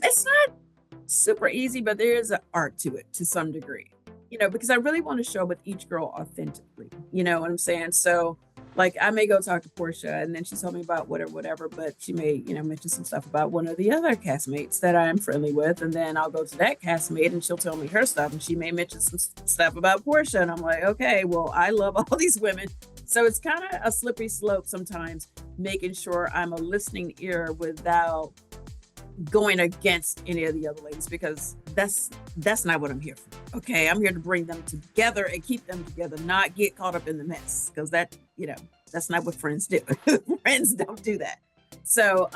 It's not super easy, but there is an art to it to some degree, because I really want to show with each girl authentically. You know what I'm saying? So, like, I may go talk to Portia and then she told me about whatever, but she may, mention some stuff about one of the other castmates that I am friendly with. And then I'll go to that castmate and she'll tell me her stuff and she may mention some stuff about Portia. And I'm like, okay, well, I love all these women. So it's kind of a slippery slope sometimes, making sure I'm a listening ear without going against any of the other ladies, because that's not what I'm here for. Okay, I'm here to bring them together and keep them together, not get caught up in the mess, because that's not what friends do. Friends don't do that. So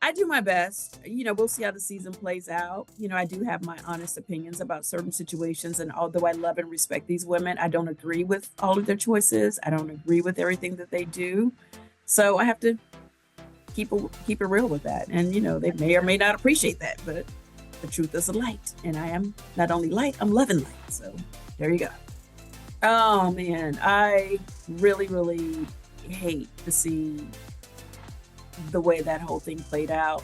I do my best. We'll see how the season plays out. I do have my honest opinions about certain situations, and although I love and respect these women, I don't agree with all of their choices. I don't agree with everything that they do. So I have to keep it real with that. And they may or may not appreciate that, but the truth is a light, and I am not only light, I'm loving light. So there you go. Oh man, I really, really hate to see the way that whole thing played out.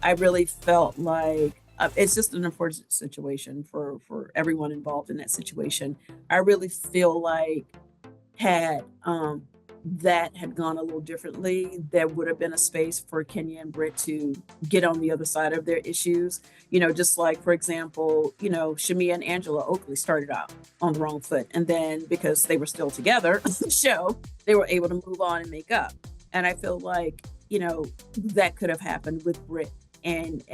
I really felt like it's just an unfortunate situation for everyone involved in that situation. I really feel like had that had gone a little differently, there would have been a space for Kenya and Brit to get on the other side of their issues. Just like, for example, Shamia and Angela Oakley started out on the wrong foot. And then because they were still together on the show, they were able to move on and make up. And I feel like, that could have happened with Brit and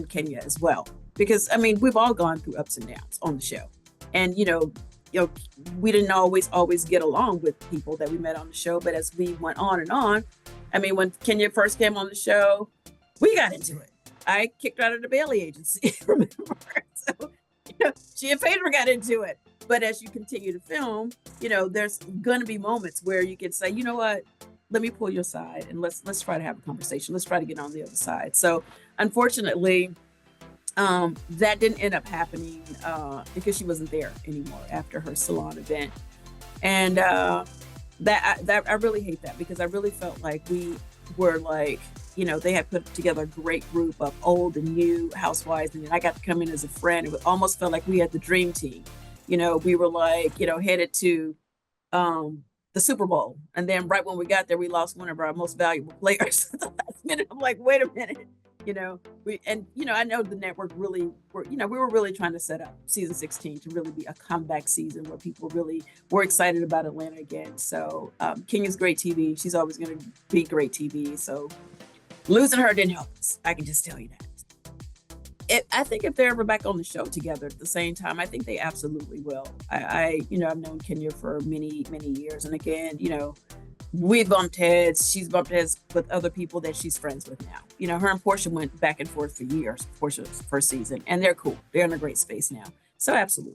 Kenya as well. Because I mean, we've all gone through ups and downs on the show. And we didn't always get along with people that we met on the show, but as we went on and on, I mean, when Kenya first came on the show, we got into it. I kicked her out of the Bailey agency, remember? So, she and Phaedra got into it. But as you continue to film, there's going to be moments where you can say, you know what, let me pull your side and let's try to have a conversation. Let's try to get on the other side. So unfortunately, that didn't end up happening because she wasn't there anymore after her salon event. And that I really hate that, because I really felt like we were like, they had put together a great group of old and new housewives, and then I got to come in as a friend. It almost felt like we had the dream team. We were like, headed to the Super Bowl, and then right when we got there, we lost one of our most valuable players at the last minute. I'm like, wait a minute. I know the network really we were really trying to set up season 16 to really be a comeback season where people really were excited about Atlanta again. So Kenya's great TV. She's always going to be great TV. So losing her didn't help us. I can just tell you that. I think if they're ever back on the show together at the same time, I think they absolutely will. I've known Kenya for many, many years. And again, we bumped heads. She's bumped heads with other people that she's friends with now. Her and Portia went back and forth for years, Portia's first season, and they're cool. They're in a great space now. So absolutely.